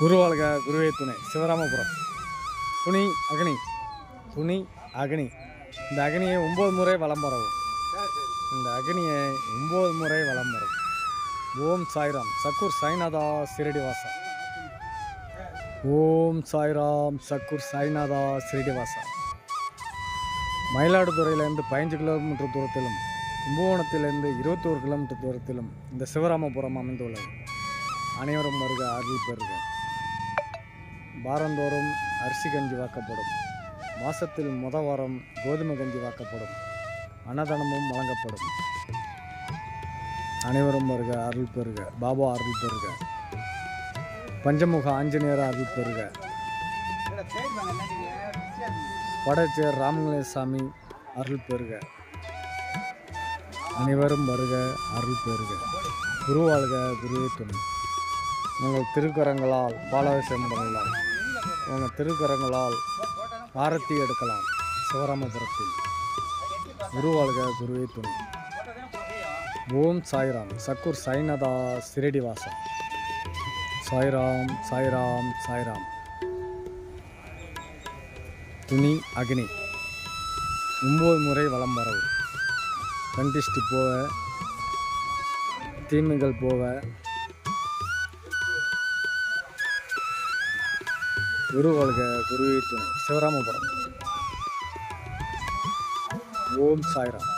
குருவாழ்க குருவே துணை. சிவராமபுரம் துணி அக்னி, துணி அக்னி. இந்த அக்னியை 9 முறை வலம் வரவும். இந்த அக்னியை 9 முறை வலம் வரவும். ஓம் சாய்ராம் சக்கூர் சாய்நாதா சிரடிவாசா. ஓம் சாய்ராம் சக்கூர் சாய்நாதா சிரடிவாசா. மயிலாடுதுறையிலேருந்து 15 கிலோமீட்டர் தூரத்திலும், கும்பகோணத்திலிருந்து 21 கிலோமீட்டர் தூரத்திலும் இந்த சிவராமபுரம் அமைந்துள்ளது. அனைவரும் வருக, அருள் பெறுக. வாரந்தோறும் அரிசி கஞ்சி வாக்கப்படும். மாதத்தில் வாரம் கோதுமை கஞ்சி வாக்கப்படும். அன்னதானமும் வழங்கப்படும். அனைவரும் வருக, அருள் பெறுக. பாபா அருள் பெறுக. பஞ்சமுக ஆஞ்சநேயர் அருள் பெறுக. படச்சேர் ராமலிங்கசாமி அருள் பெறுக. அனைவரும் வருக, அருள் பெறுக. குருவாழ்க குருவே துணை. உங்கள் திருக்கரங்களால் பாலாபிஷேகமிடலாம். உங்கள் திருக்கரங்களால் ஆரத்தி எடுக்கலாம். சிவராமபுரத்தில் குருவாழ்க குருவே துணை. ஓம் சாய்ராம் சக்கூர் சாய்நாதா சிரடிவாசா. சாய்ராம் சாய்ராம் சாய்ராம். துணி அக்னி 9 முறை வலம் வரவும். கண்டிஷ்டி போக, தீமைகள் போக. குருவாழ்க குருவே துணை. சிவராமபுரம். ஓம் சாய்ராம்.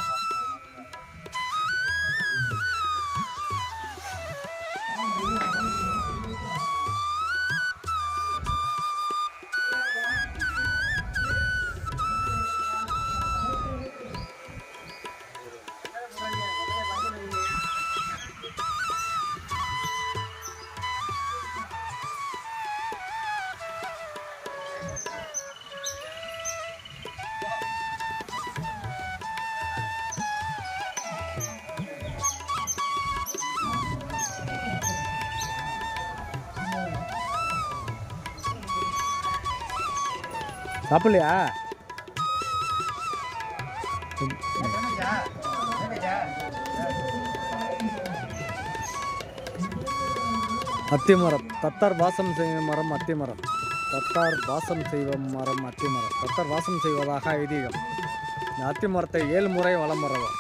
சாப்பிடலையா? அத்திமரம் தத்தார் வாசம் செய்யும் மரம் அத்திமரம். தத்தார் வாசம் செய்வ மரம் அத்திமரம். தத்தார் வாசம் செய்வதாக ஐதீகம். இந்த அத்திமரத்தை 7 முறை வலம் வரவும்.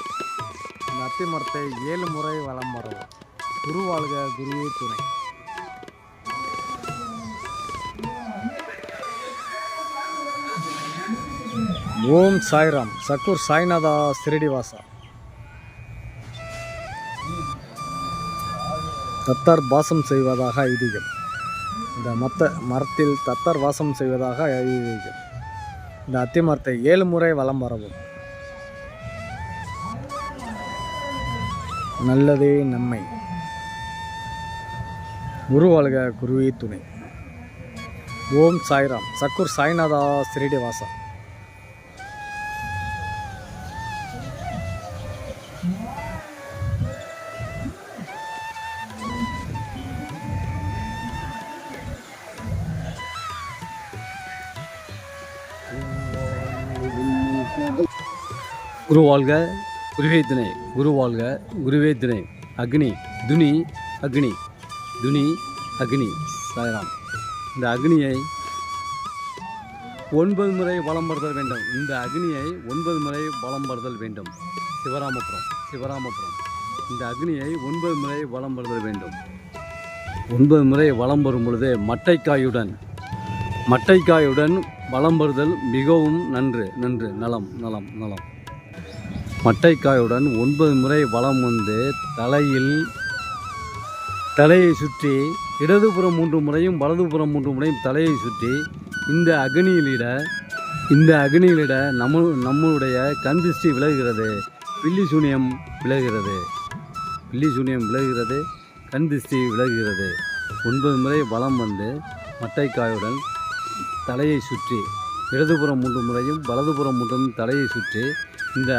இந்த அத்திமரத்தை 7 முறை வலம் வரவும். குருவாழ்க குருவே துணை. ஓம் சாய்ராம் சக்கூர் சாய்நாதா சிரடிவாசா. தத்தார் வாசம் செய்வதாக ஐதீகம். இந்த மரத்தில் தத்தார் வாசம் செய்வதாக ஐதீகம். இந்த அத்திமரத்தை 7 முறை வலம் வரவும். நல்லதே நன்மை. குருவாழ்க குருவே துணை. ஓம் சாய்ராம் சக்கூர் சாய்நாதா சிரடிவாசா. குருவாழ்க குருவே துணை. குருவாழ்க குருவே துணை. அக்னி துனி அக்னி, துனி அக்னி. சாய்ராம். இந்த அக்னியை 9 முறை வலம் வருதல் வேண்டும். இந்த அக்னியை 9 முறை வலம் வருதல் வேண்டும். சிவராமபுரம் சிவராமபுரம். இந்த அக்னியை 9 முறை வலம் வருதல் வேண்டும். 9 முறை வலம் வரும் பொழுது மட்டைக்காயுடன் வலம் வருதல் மிகவும் நன்று நன்று நலம் நலம் நலம். மட்டைக்காயுடன் 9 முறை வலம் வந்து தலையை சுற்றி இடதுபுறம் 3 முறையும் வலதுபுறம் 3 முறையும் தலையை சுற்றி இந்த அக்னியிலிட நம்முடைய கண் திருஷ்டி விலகுகிறது. பில்லி சூனியம் விலகுகிறது. கண் திருஷ்டி விலகுகிறது. 9 முறை வலம் வந்து மட்டைக்காயுடன் தலையை சுற்றி இடதுபுறம் 3 முறையும் வலதுபுறம் 3 முறையும் தலையை சுற்றி இந்த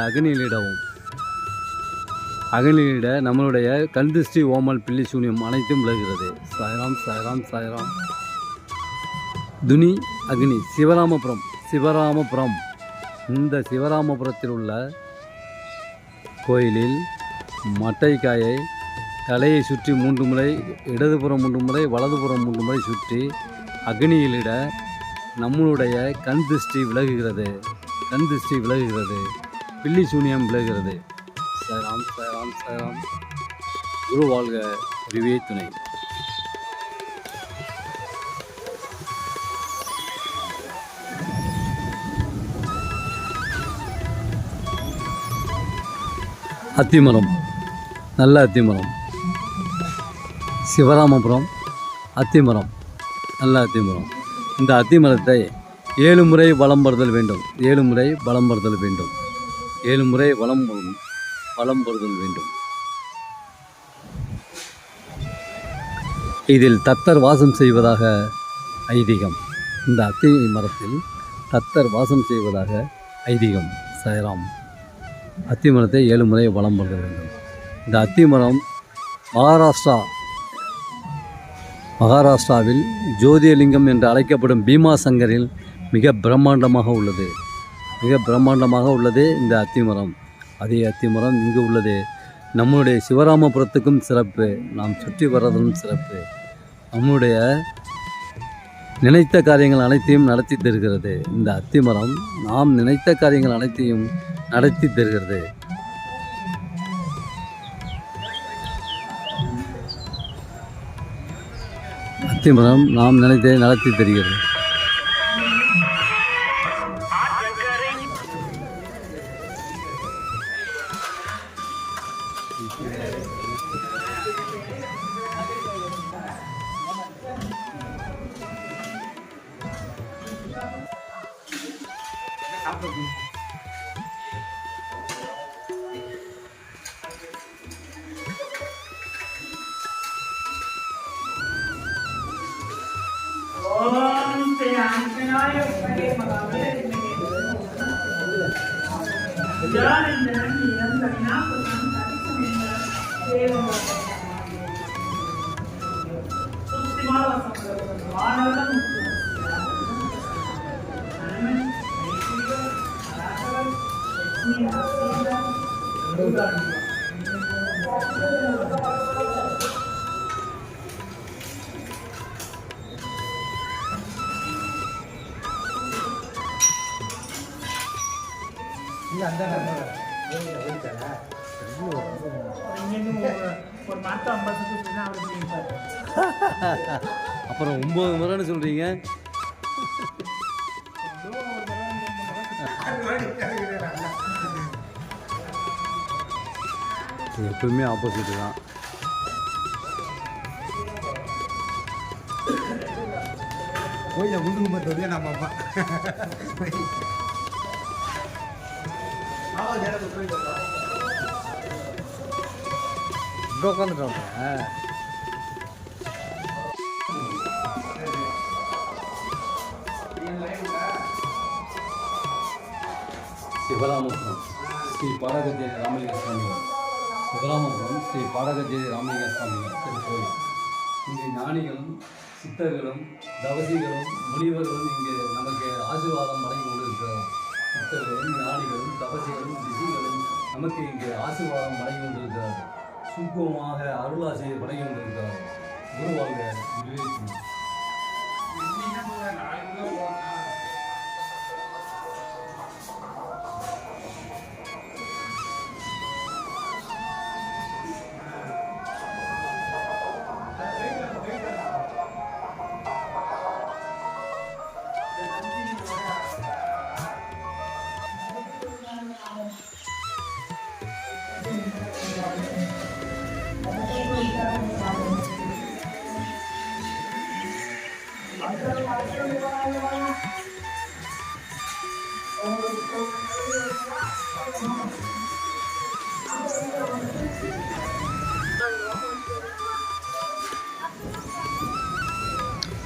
அக்னியிலிட நம்மளுடைய கண் திருஷ்டி, ஓமல், பில்லி சூனியம் அனைத்தும் விலகுகிறது. சாய்ராம் சாய்ராம் சாய்ராம். துனி அக்னி. சிவராமபுரம். இந்த சிவராமபுரத்தில் உள்ள கோயிலில் மட்டைக்காயை தலையை சுற்றி 3 முறை, இடதுபுறம் 3 முறை, வலதுபுறம் 3 முறை சுற்றி அக்னியிலிட நம்மளுடைய கண் திருஷ்டி விலகுகிறது. கண் திருஷ்டி விலகுகிறது. பில்லி சூனியம் விலகுகிறது. சாய்ராம் சாய்ராம் சாய்ராம். குரு வாழ்க, குருவே துணை. அத்திமரம், நல்ல அத்திமரம். சிவராமபுரம் அத்திமரம், நல்ல அத்திமரம். இந்த அத்திமரத்தை 7 முறை வலம் வருதல் வேண்டும். 7 முறை வலம் வருதல் வேண்டும். 7 முறை வலம் வருதல் வேண்டும். இதில் தத்தர் வாசம் செய்வதாக ஐதீகம். இந்த அத்தி மரத்தில் தத்தர் வாசம் செய்வதாக ஐதீகம். சாய்ராம். அத்திமரத்தை 7 முறை வலம் வருதல் வேண்டும். இந்த அத்திமரம் மகாராஷ்டிராவில் ஜோதிர்லிங்கம் என்று அழைக்கப்படும் பீமாசங்கரில் மிக பிரம்மாண்டமாக உள்ளது. மிக பிரம்மாண்டமாக உள்ளது இந்த அத்திமரம். அதே அத்திமரம் இங்கு உள்ளது. நம்முடைய சிவராமபுரத்துக்கும் சிறப்பு, நாம் சுற்றி வர்றதும் சிறப்பு. நம்முடைய நினைத்த காரியங்கள் அனைத்தையும் நடத்தி தருகிறது. இந்த அத்திமரம் நாம் நினைத்த காரியங்கள் அனைத்தையும் நடத்தி தருகிறது. அத்திமரம் நாம் நினைத்ததை நடத்தி தருகிறது. அப்புறம் 9 முறைன்னு சொல்கிறீங்க. எப்பவுமே ஆப்போசிட் தான். கோயிலை குண்டு பத்தோடய நம்ம அப்பா இங்கே உட்காந்துட்டோம். சிவராமபுரம் ஸ்ரீ பாடகஜேரி ராமலிங்க சுவாமிகள். சிவராமபுரம் ஸ்ரீ பாடகஜேரி ராமலிங்க சுவாமிகள் திருக்கோயில். இங்கே ஞானிகளும் சித்தர்களும் தவசிகளும் முனிவர்களும் இங்கே நமக்கு ஆசீர்வாதம் வழங்கி கொண்டிருக்கிறார். சித்தர்களும் ஞானிகளும் தவசிகளும் ரிஷிகளும் நமக்கு இங்கே ஆசீர்வாதம் வழங்கி கொண்டிருக்கிறார். சுருக்கமாக அருளாசியை வழங்கி கொண்டிருக்கிறார். குருவாழ்க, குருவே துணை.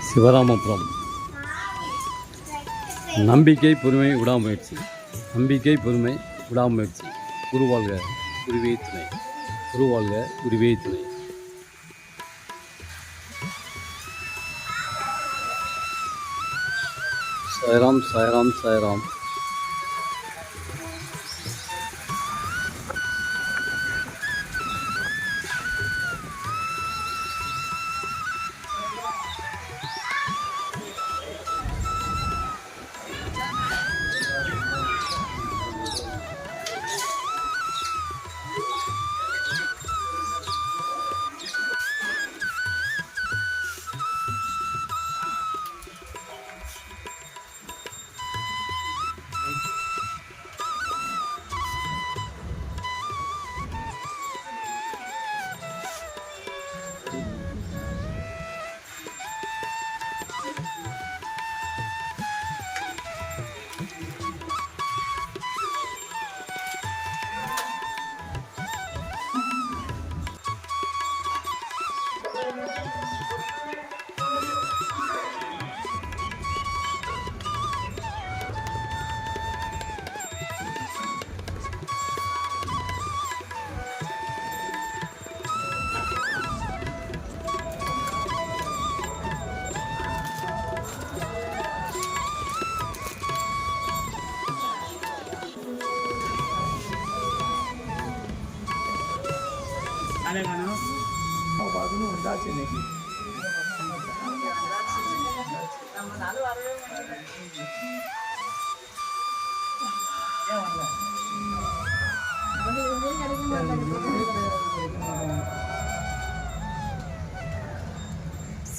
சிவராமபுரம். நம்பிக்கை, பொறுமை, விடாமுயற்சி. நம்பிக்கை, பொறுமை, விடாமுயற்சி. குருவாழ்க, குருவே துணை. குருவாழ்க, குருவே துணை. சாய்ராம் சாய்ராம் சாய்ராம்.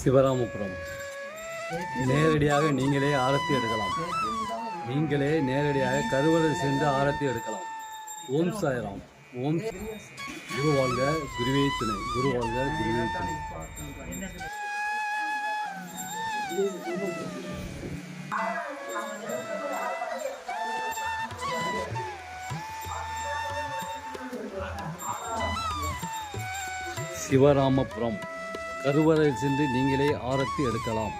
சிவராமபுரம். நேரடியாக நீங்களே ஆரத்தி எடுக்கலாம். நீங்களே நேரடியாக கருவறையில் சென்று ஆரத்தி எடுக்கலாம். ஓம் சாய்ராம். ஓம் குரு வாழ்க, குருவே துணை. குரு வாழ்க, குருவே துணை. சிவராமபுரம். கருவறையில் சென்று நீங்களே ஆரத்தி எடுக்கலாம்.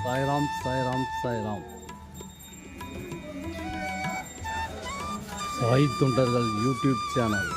சாய்ராம், சாய்ராம், சாய்ராம். சாய் தொண்டர்கள் யூடியூப் சேனல்.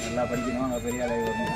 நல்லா படிக்கணும், பெரிய ஆளாகி வரணும்.